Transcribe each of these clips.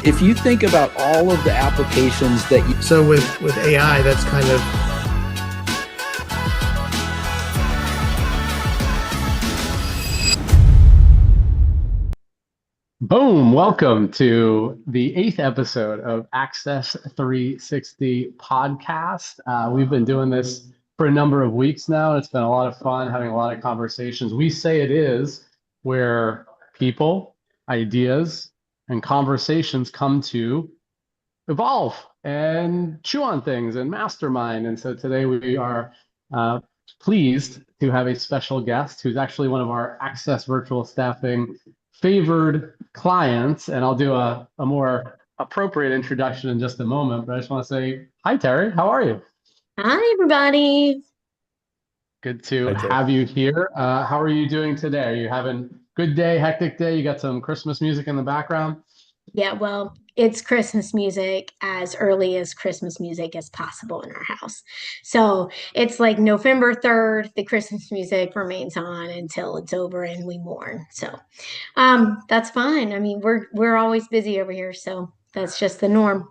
If you think about all of the applications that you... So with AI, that's kind of... Boom! Welcome to the 8th episode of Access 360 podcast. We've been doing this for a number of weeks now. It's been a lot of fun, having a lot of conversations. We say it is where people, ideas, and conversations come to evolve and chew on things and mastermind. And so today we are pleased to have a special guest who's actually one of our Access Virtual Staffing favored clients. And I'll do a more appropriate introduction in just a moment, but I just want to say, hi, Terri. How are you? Hi, everybody. Good to have you here. How are you doing today? Are you having a good day, hectic day? You got some Christmas music in the background? Yeah, well, it's Christmas music as early as Christmas music as possible in our house. So it's like November 3rd, the Christmas music remains on until it's over and we mourn. So that's fine. I mean, we're always busy over here, so that's just the norm.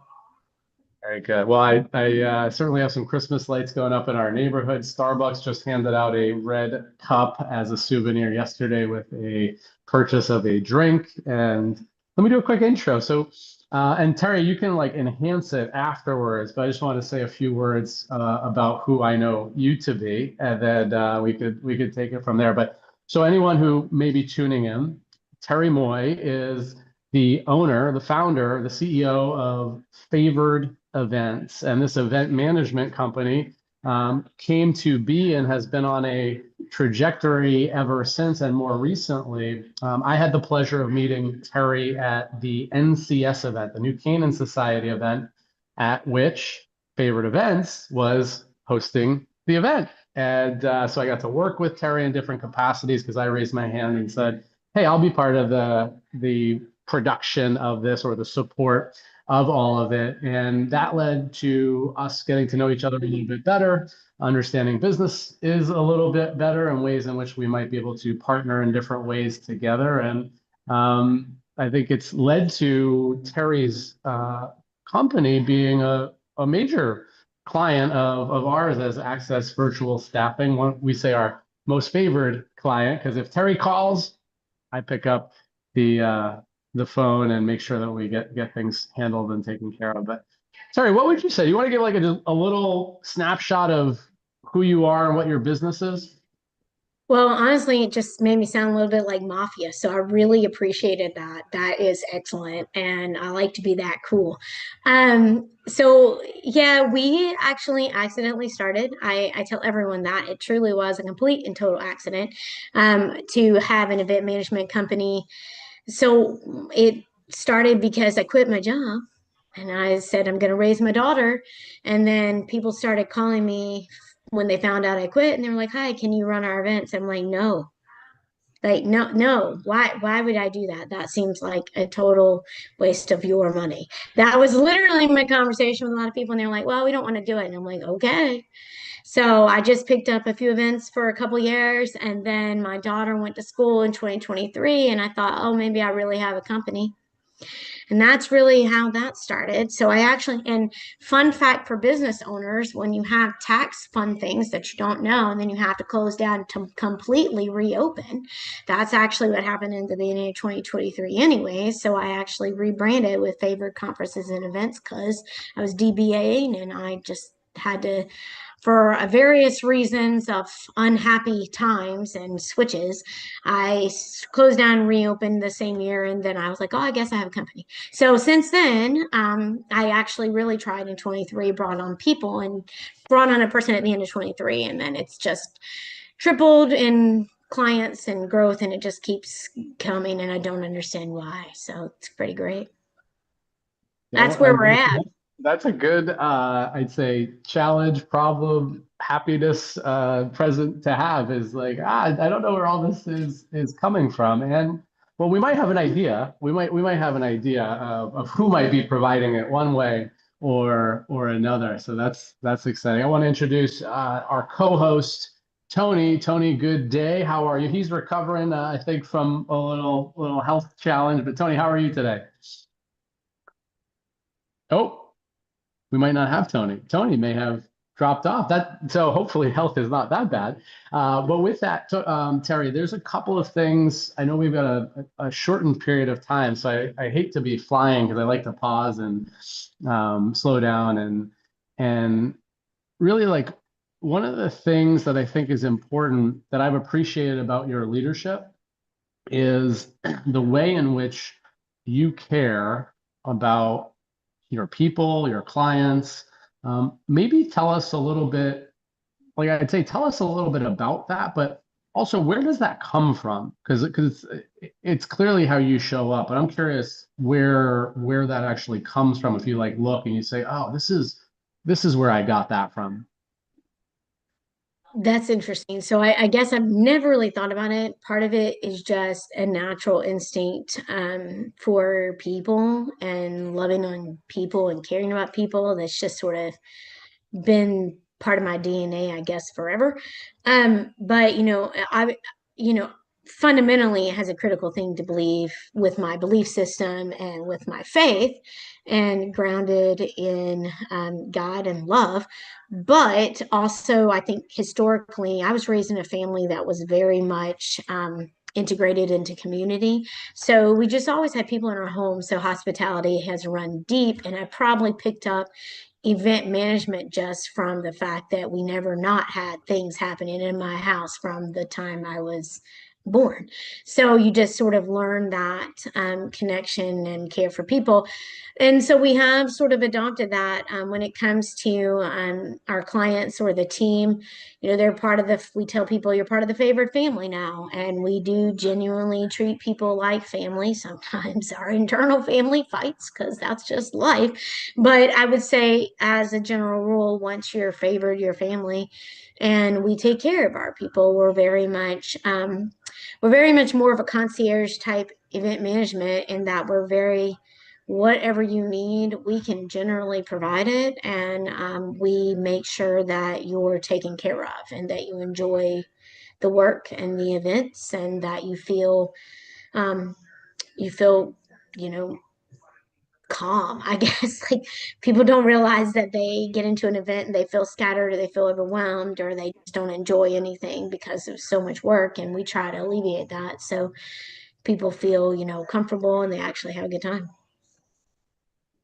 Very good. Well, I certainly have some Christmas lights going up in our neighborhood. Starbucks just handed out a red cup as a souvenir yesterday with a purchase of a drink. And let me do a quick intro. So, and Terri, you can like enhance it afterwards, but I just want to say a few words about who I know you to be, and then we could take it from there. But so anyone who may be tuning in, Terri Moy is the owner, the founder, the CEO of Favored Events, and this event management company came to be and has been on a trajectory ever since. And more recently, I had the pleasure of meeting Terri at the NCS event, the New Canaan Society event, at which Favored Events was hosting the event. And so I got to work with Terri in different capacities because I raised my hand and said, hey, I'll be part of the production of this or the support of all of it. And that led to us getting to know each other a little bit better, understanding business is a little bit better, and ways in which we might be able to partner in different ways together. And I think it's led to Terri's company being a major client of ours as Access Virtual Staffing. We say our most favored client, because if Terri calls, I pick up the phone and make sure that we get things handled and taken care of. But sorry, what would you say? You want to give like a little snapshot of who you are and what your business is? Well, honestly, it just made me sound a little bit like mafia. So I really appreciated that. That is excellent. And I like to be that cool. So yeah, we actually accidentally started. I tell everyone that it truly was a complete and total accident to have an event management company. So it started because I quit my job and I said, I'm going to raise my daughter. And then people started calling me when they found out I quit, and they were like, hi, can you run our events? I'm like, no. Like, no. Why would I do that? That seems like a total waste of your money. That was literally my conversation with a lot of people, and they're like, well, we don't want to do it. And I'm like, okay. So I just picked up a few events for a couple years, and then my daughter went to school in 2023, and I thought, oh, maybe I really have a company. And that's really how that started. So and fun fact for business owners, when you have tax fund things that you don't know, and then you have to close down to completely reopen, that's actually what happened in the beginning of 2023 anyway. So I actually rebranded with Favored Conferences and Events because I was DBAing and I just had to, for various reasons of unhappy times and switches, I closed down and reopened the same year. And then I was like, oh, I guess I have a company. So since then, I actually really tried in 23, brought on people and brought on a person at the end of 23. And then it's just tripled in clients and growth, and it just keeps coming. And I don't understand why. So it's pretty great. That's where we're at. That's a good, I'd say, challenge, problem, happiness present to have is like, I don't know where all this is coming from. And well, we might have an idea. We might have an idea of who might be providing it one way or another. So that's exciting. I want to introduce our co-host, Tony. Tony, good day. How are you? He's recovering, I think, from a little health challenge. But Tony, how are you today? Oh, we might not have Tony. Tony may have dropped off. So hopefully health is not that bad. But with that, Terri, there's a couple of things. I know we've got a shortened period of time, so I hate to be flying because I like to pause and slow down and really like one of the things that I think is important that I've appreciated about your leadership is the way in which you care about your people, your clients. Maybe tell us a little bit, like I'd say, tell us a little bit about that, but also where does that come from? Because it's clearly how you show up, but I'm curious where that actually comes from. If you like look and you say, oh, this is where I got that from. That's interesting. So I guess I've never really thought about it. Part of it is just a natural instinct for people and loving on people and caring about people. That's just sort of been part of my DNA, I guess, forever. But you know, fundamentally it has a critical thing to believe with my belief system and with my faith and grounded in God and love. But also, I think historically, I was raised in a family that was very much integrated into community. So we just always had people in our home. So hospitality has run deep. And I probably picked up event management just from the fact that we never not had things happening in my house from the time I was born. So you just sort of learn that connection and care for people. And so we have sort of adopted that when it comes to our clients or the team. You know, they're part of we tell people you're part of the favored family now. And we do genuinely treat people like family. Sometimes our internal family fights because that's just life. But I would say, as a general rule, once you're favored, your family, and we take care of our people. We're very much more of a concierge type event management in that we're very whatever you need, we can generally provide it, and we make sure that you're taken care of and that you enjoy the work and the events and that um, you feel you know calm, I guess. Like people don't realize that they get into an event and they feel scattered or they feel overwhelmed or they just don't enjoy anything because of so much work. And we try to alleviate that so people feel, comfortable and they actually have a good time.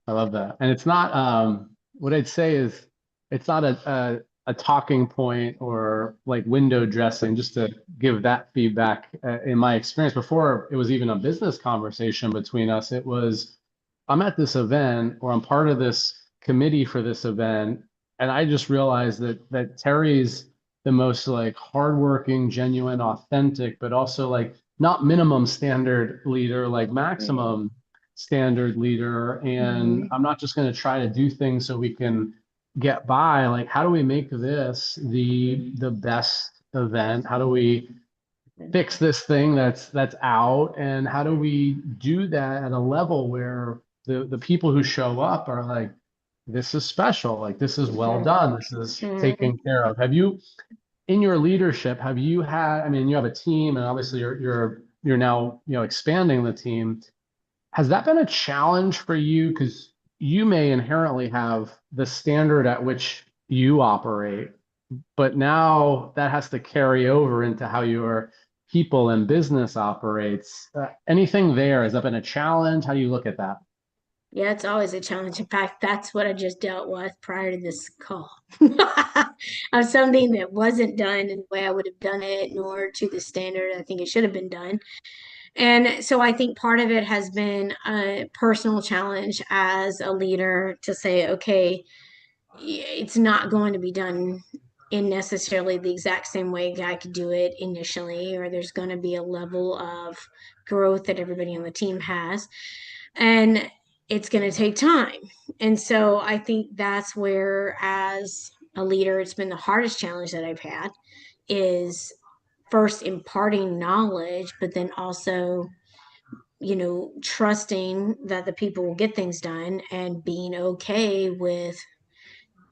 I love that. And it's not what I'd say is it's not a talking point or like window dressing, just to give that feedback. In my experience before it was even a business conversation between us, it was I'm at this event or I'm part of this committee for this event, and I just realized that Terry's the most like hardworking, genuine, authentic, but also like not minimum standard leader, like maximum standard leader. And I'm not just going to try to do things so we can get by. Like, how do we make this the best event? How do we fix this thing that's out? And how do we do that at a level where the people who show up are like, this is special, like this is well done, this is taken care of. Have you in your leadership, have you had, I mean, you have a team and obviously you're now, expanding the team. Has that been a challenge for you? Because you may inherently have the standard at which you operate, but now that has to carry over into how your people and business operates. Anything there? Has that been a challenge? How do you look at that? Yeah, it's always a challenge. In fact, that's what I just dealt with prior to this call of something that wasn't done in the way I would have done it, nor to the standard I think it should have been done. And so I think part of it has been a personal challenge as a leader to say, okay, it's not going to be done in necessarily the exact same way I could do it initially, or there's going to be a level of growth that everybody on the team has. And it's going to take time. And so I think that's where, as a leader, it's been the hardest challenge that I've had is first imparting knowledge, but then also trusting that the people will get things done and being okay with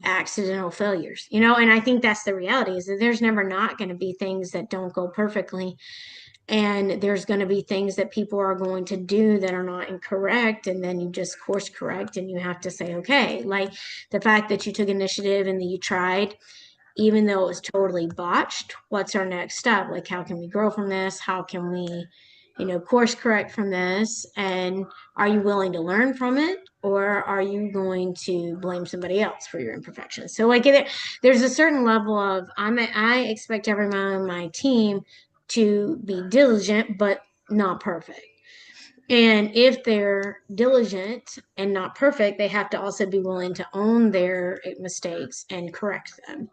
accidental failures. And I think that's the reality is that there's never not going to be things that don't go perfectly. And there's going to be things that people are going to do that are not incorrect. And then you just course correct and you have to say, okay, like the fact that you took initiative and that you tried, even though it was totally botched, what's our next step? Like, how can we grow from this? How can we, course correct from this? And are you willing to learn from it? Or are you going to blame somebody else for your imperfections? So like there's a certain level of, I expect everyone on my team to be diligent, but not perfect. And if they're diligent and not perfect, they have to also be willing to own their mistakes and correct them.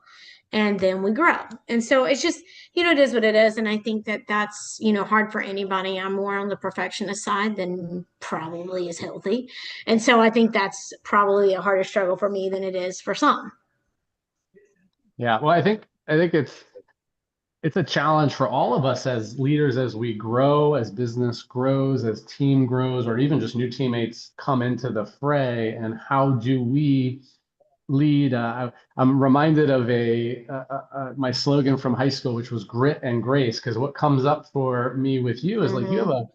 And then we grow. And so it's just, it is what it is. And I think that that's, hard for anybody. I'm more on the perfectionist side than probably is healthy. And so I think that's probably a harder struggle for me than it is for some. Yeah, well, I think it's a challenge for all of us as leaders as we grow, as business grows, as team grows, or even just new teammates come into the fray. And how do we lead? I'm reminded of my slogan from high school, which was grit and grace, because what comes up for me with you is like you have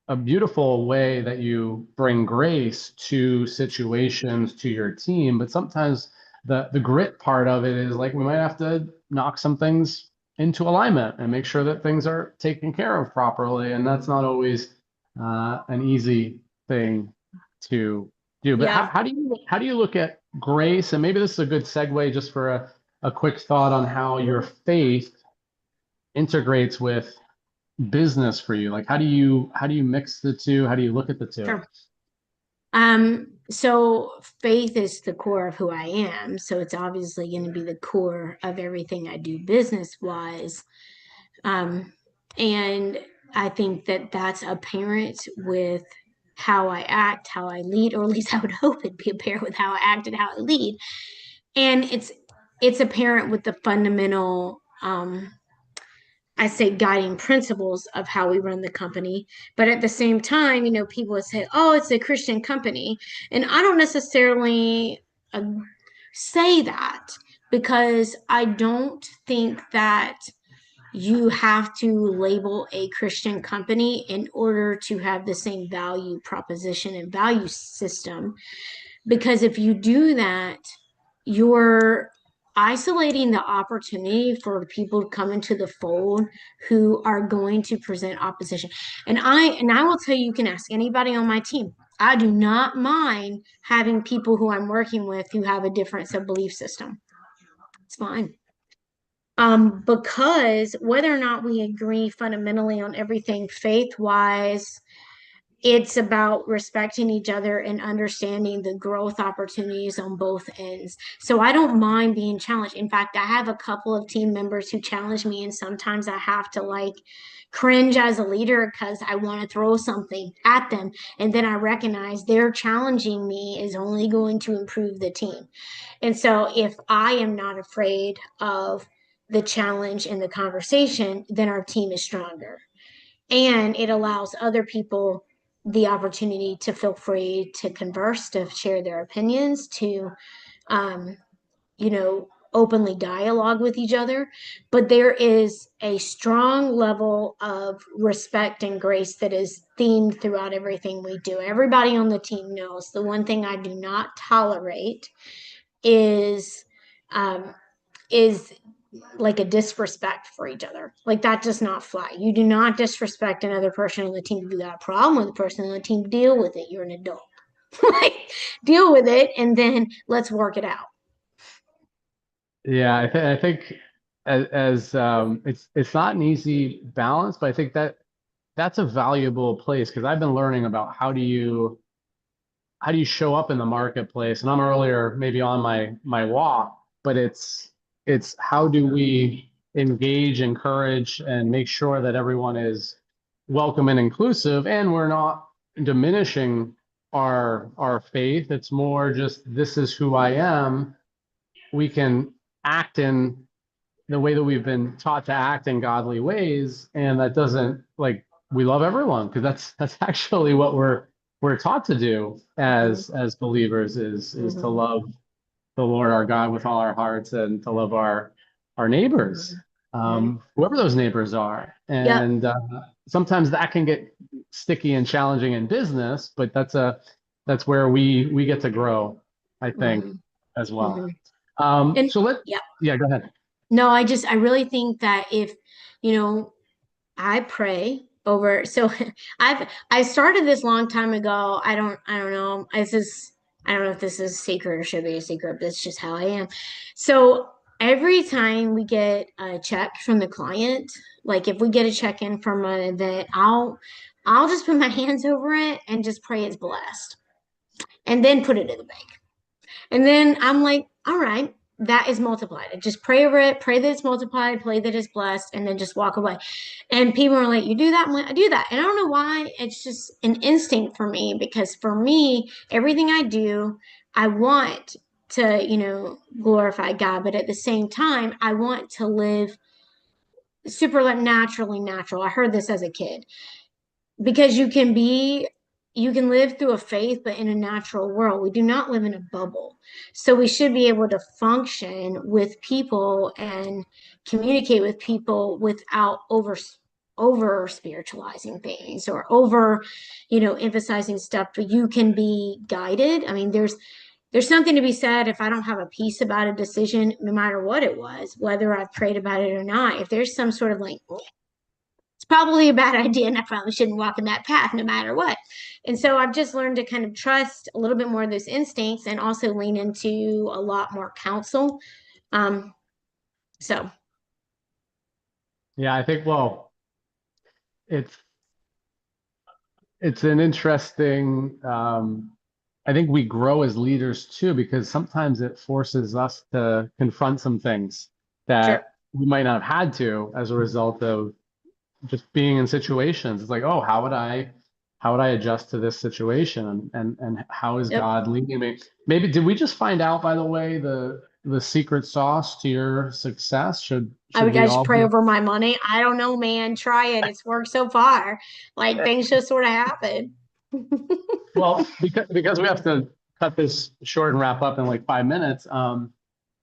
a beautiful way that you bring grace to situations, to your team, but sometimes the grit part of it is like we might have to knock some things into alignment and make sure that things are taken care of properly, and that's not always an easy thing to do. But Yeah. how do you look at grace? And maybe this is a good segue just for a quick thought on how your faith integrates with business for you. Like how do you mix the two? How do you look at the two? Sure. So faith is the core of who I am. So it's obviously going to be the core of everything I do business wise. And I think that that's apparent with how I act, how I lead, or at least I would hope it'd be apparent with how I act and how I lead. And it's apparent with the fundamental I say guiding principles of how we run the company. But at the same time, people would say, oh, it's a Christian company. And I don't necessarily uh, say that because I don't think that you have to label a Christian company in order to have the same value proposition and value system. Because if you do that, you're isolating the opportunity for people to come into the fold who are going to present opposition. And I will tell you, you can ask anybody on my team. I do not mind having people who I'm working with who have a difference of belief system. It's fine. Because whether or not we agree fundamentally on everything faith wise, it's about respecting each other and understanding the growth opportunities on both ends. So I don't mind being challenged. In fact, I have a couple of team members who challenge me, and sometimes I have to like cringe as a leader because I want to throw something at them. And then I recognize their challenging me is only going to improve the team. And so if I am not afraid of the challenge in the conversation, then our team is stronger. And it allows other people the opportunity to feel free to converse, to share their opinions, to, um, openly dialogue with each other. But there is a strong level of respect and grace that is themed throughout everything we do. Everybody on the team knows the one thing I do not tolerate is um, is like a disrespect for each other. Like that does not fly. You do not disrespect another person on the team. If you got a problem with the person on the team, deal with it. You're an adult. Like deal with it and then let's work it out. Yeah, I think it's not an easy balance, but I think that's a valuable place because I've been learning about how do you show up in the marketplace? And I'm earlier maybe on my walk, but it's how do we engage, encourage, and make sure that everyone is welcome and inclusive, and we're not diminishing our faith. It's more just this is who I am. We can act in the way that we've been taught to act in godly ways, and that doesn't like we love everyone because that's actually what we're taught to do as believers is to love the Lord our God with all our hearts and to love our neighbors. whoever those neighbors are. Yep. And sometimes that can get sticky and challenging in business, but that's where we get to grow, I think, Hmm. as well. Hmm. And So yeah, yeah, go ahead. no, I really think that if, you know, I pray over. So I started this long time ago. I don't know. I don't know if this is a secret or should be a secret, but it's just how I am. So every time we get a check from the client, like if we get a check in from an event, I'll just put my hands over it and just pray it's blessed and then put it in the bank. And then I'm like, all right, that is multiplied. I just pray over it, pray that it's multiplied, pray that it's blessed, and then just walk away. And people are like, you do that? I'm like, I do that. And I don't know why. It's just an instinct for me because for me, everything I do, I want to, glorify God. But at the same time, I want to live supernaturally natural. I heard this as a kid because you can live through a faith but in a natural world. We do not live in a bubble, so we should be able to function with people and communicate with people without over spiritualizing things or over emphasizing stuff. But you can be guided. I mean, there's something to be said. If I don't have a peace about a decision, no matter what it was, whether I've prayed about it or not, if there's some sort of like, it's probably a bad idea and I probably shouldn't walk in that path no matter what. And so I've just learned to kind of trust a little bit more of those instincts and also lean into a lot more counsel. Um, so Yeah, I think, well, it's it's an interesting, I think we grow as leaders too, because sometimes it forces us to confront some things sure. that we might not have had to as a result of just being in situations. It's like, oh, how would I adjust to this situation? And how is Yep. God leading me? Maybe did we just find out, by the way, the secret sauce to your success? I Should would we guys all pray be over my money. I don't know, man. Try it. It's worked so far. Like things just sort of happen. well, because we have to cut this short and wrap up in like 5 minutes.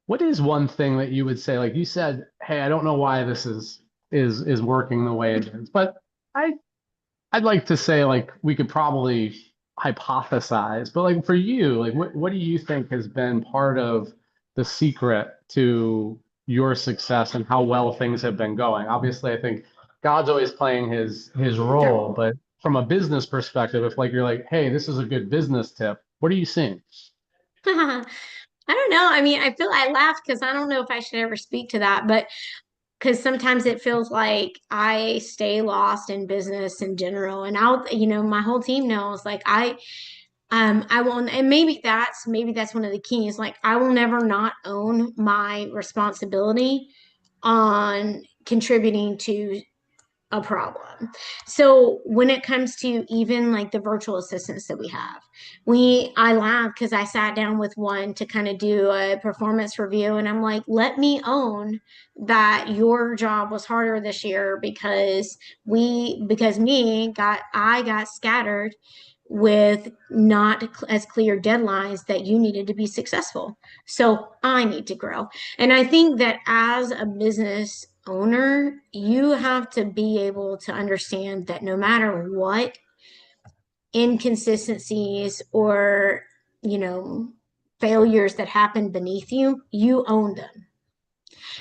What is one thing that you would say, like you said, hey, I don't know why this is working the way it is, but I I'd like to say like we could probably hypothesize, but like for you, like what do you think has been part of the secret to your success and how well things have been going? Obviously, I think God's always playing his Sure. role, but from a business perspective, if like you're like, hey, this is a good business tip, what are you seeing? I don't know. I mean, I laugh because I don't know if I should ever speak to that, but because sometimes it feels like I stay lost in business in general. And my whole team knows like I won't, and maybe that's one of the keys. Like I will never not own my responsibility on contributing to a problem. So when it comes to even like the virtual assistants that we have, I laughed because I sat down with one to kind of do a performance review and I'm like, let me own that your job was harder this year because I got scattered with not as clear deadlines that you needed to be successful. So I need to grow. And I think that as a business owner, you have to be able to understand that no matter what inconsistencies or, you know, failures that happen beneath you, you own them.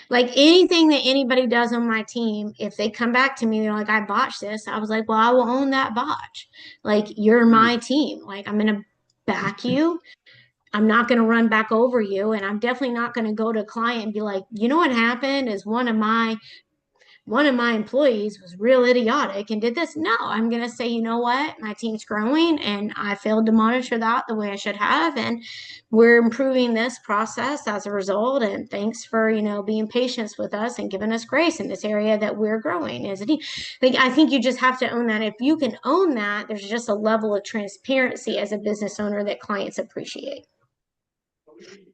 Like anything that anybody does on my team, if they come back to me, they're like, I botched this. I was like, well, I will own that botch. Like, you're my team. Like, I'm going to back you. I'm not going to run back over you. And I'm definitely not going to go to a client and be like, you know what happened is one of my employees was real idiotic and did this. No, I'm going to say, you know what? My team's growing and I failed to monitor that the way I should have. And we're improving this process as a result. And thanks for, being patient with us and giving us grace in this area that we're growing as a team. I think you just have to own that. If you can own that, there's just a level of transparency as a business owner that clients appreciate.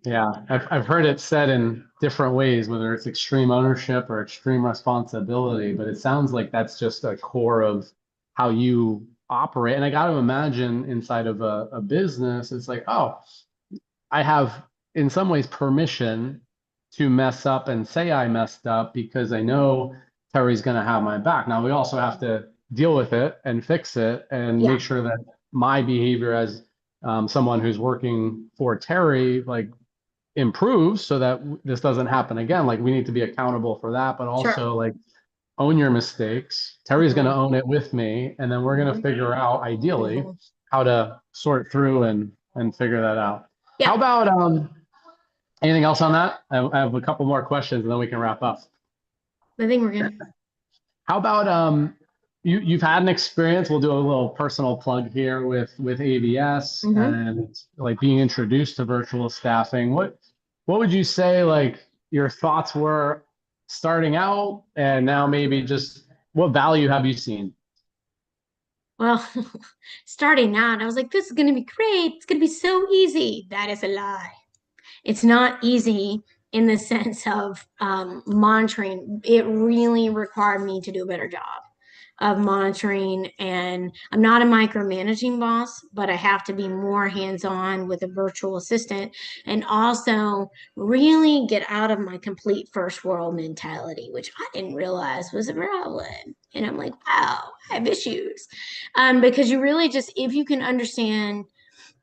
Yeah, I've heard it said in different ways, whether it's extreme ownership or extreme responsibility, but it sounds like that's just a core of how you operate. And I got to imagine inside of a business, it's like, oh, I have in some ways permission to mess up and say I messed up because I know Terry's going to have my back. Now we also have to deal with it and fix it and Yeah, make sure that my behavior as someone who's working for Terry like improves so that this doesn't happen again. Like we need to be accountable for that, but sure. also like own your mistakes. Terry's going to Mhm, own it with me, and then we're going to mhm, figure out ideally mhm. how to sort through and figure that out. How Yeah, about anything else on that? I have a couple more questions and then we can wrap up. I think we're good. How about you've had an experience, we'll do a little personal plug here with AVS Hmm. and like being introduced to virtual staffing. What would you say like your thoughts were starting out and now maybe just what value have you seen? Well, starting out, I was like, this is going to be great. It's going to be so easy. That is a lie. It's not easy in the sense of monitoring. It really required me to do a better job of monitoring. And I'm not a micromanaging boss, but I have to be more hands on with a virtual assistant and also really get out of my complete first world mentality, which I didn't realize was a problem. And I'm like, wow, I have issues. Because you really just, if you can understand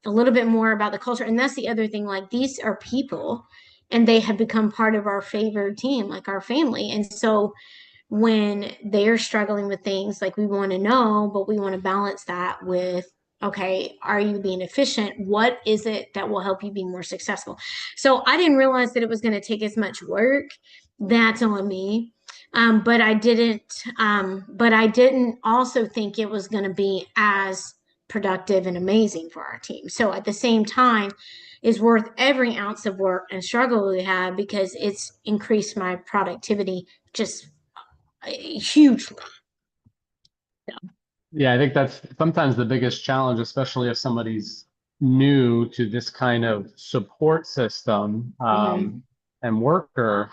a little bit more about the culture, and that's the other thing, like these are people and they have become part of our favored team, like our family. And so when they're struggling with things like we want to know, but we want to balance that with, okay, are you being efficient? What is it that will help you be more successful? So I didn't realize that it was going to take as much work. That's on me. But I didn't also think it was going to be as productive and amazing for our team. So at the same time, is worth every ounce of work and struggle we have because it's increased my productivity just hugely. Yeah, I think that's sometimes the biggest challenge, especially if somebody's new to this kind of support system Mhm. and worker.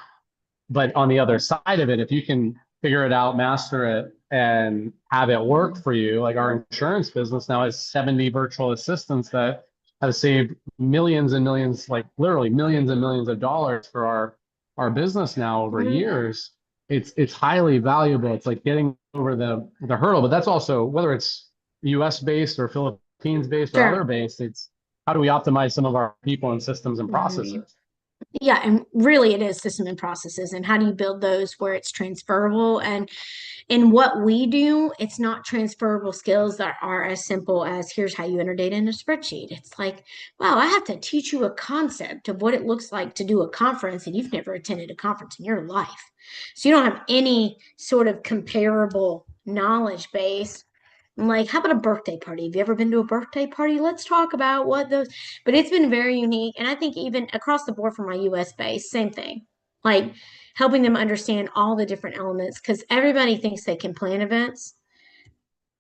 But on the other side of it, if you can figure it out, master it, and have it work Mhm. for you, like our insurance business now has 70 virtual assistants that have saved millions and millions, like literally millions and millions of dollars for our business now over Mhm. years. It's highly valuable. It's like getting over the hurdle, but that's also whether it's US based or Philippines based or Sure. other based, it's how do we optimize some of our people and systems and Mhm. processes? Yeah, and really it is system and processes and how do you build those where it's transferable, and in what we do it's not transferable skills that are as simple as here's how you enter data in a spreadsheet. It's like, wow, I have to teach you a concept of what it looks like to do a conference and you've never attended a conference in your life, so you don't have any sort of comparable knowledge base. I'm like, how about a birthday party? Have you ever been to a birthday party? Let's talk about what those, but it's been very unique. And I think even across the board for my US base, same thing. Like helping them understand all the different elements because everybody thinks they can plan events.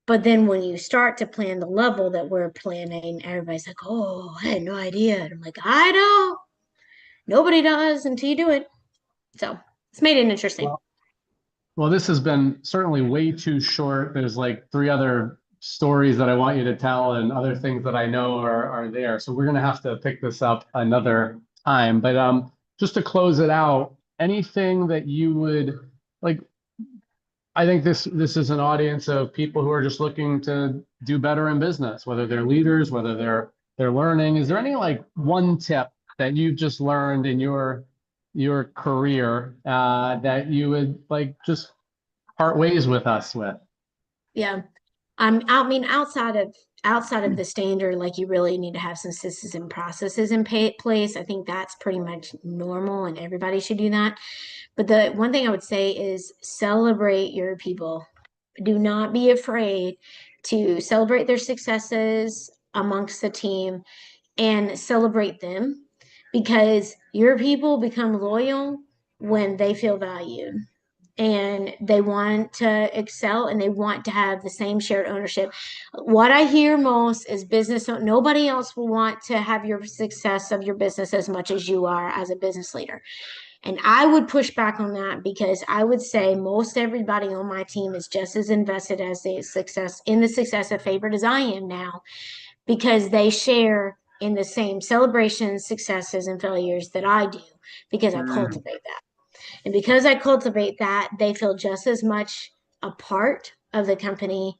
But then when you start to plan the level that we're planning, everybody's like, oh, I had no idea. And I'm like, I know. Nobody does until you do it. So it's made it interesting. Well, Well, this has been certainly way too short. There's like three other stories that I want you to tell and other things that I know are there. So we're gonna have to pick this up another time. But just to close it out, anything that you would like, I think this is an audience of people who are just looking to do better in business, whether they're leaders, whether they're learning. Is there any like one tip that you've just learned in your career that you would like just part ways with us with? Yeah. I mean, outside of the standard, like you really need to have some systems and processes in place. I think that's pretty much normal, and everybody should do that. But the one thing I would say is celebrate your people. Do not be afraid to celebrate their successes amongst the team and celebrate them because your people become loyal when they feel valued and they want to excel and they want to have the same shared ownership. What I hear most is business, nobody else will want to have your success of your business as much as you are as a business leader. And I would push back on that because I would say most everybody on my team is just as invested as the success of Favorite as I am now because they share in the same celebrations, successes, and failures that I do. because I cultivate that. And because I cultivate that, they feel just as much a part of the company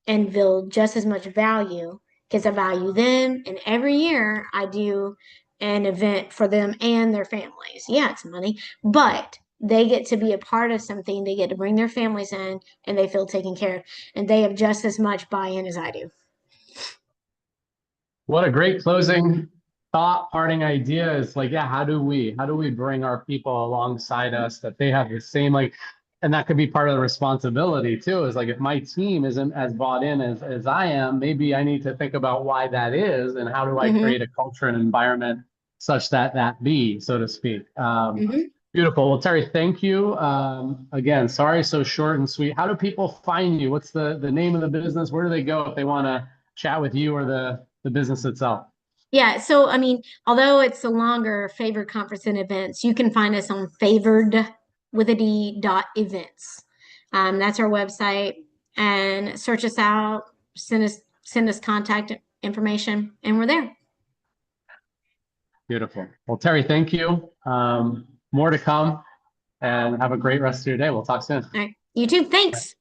and feel just as much value because I value them. And every year I do an event for them and their families. Yeah, it's money, but they get to be a part of something. They get to bring their families in and they feel taken care of. And they have just as much buy-in as I do. What a great closing thought, parting idea is like, yeah, how do we bring our people alongside us that they have the same, like, and that could be part of the responsibility too, is like, if my team isn't as bought in as I am, maybe I need to think about why that is and how do I Mm-hmm. create a culture and environment such that that be, so to speak. Mm-hmm. Beautiful. Well, Terri, thank you. Again, sorry, so short and sweet. How do people find you? What's the name of the business? Where do they go if they want to chat with you or the business itself? Yeah, so I mean, although it's a longer favored conference and events, you can find us on favored with a D dot events. That's our website, and search us out, send us contact information, and we're there. Beautiful. Well, Terri, thank you. More to come and have a great rest of your day. We'll talk soon. All right, you too. Thanks.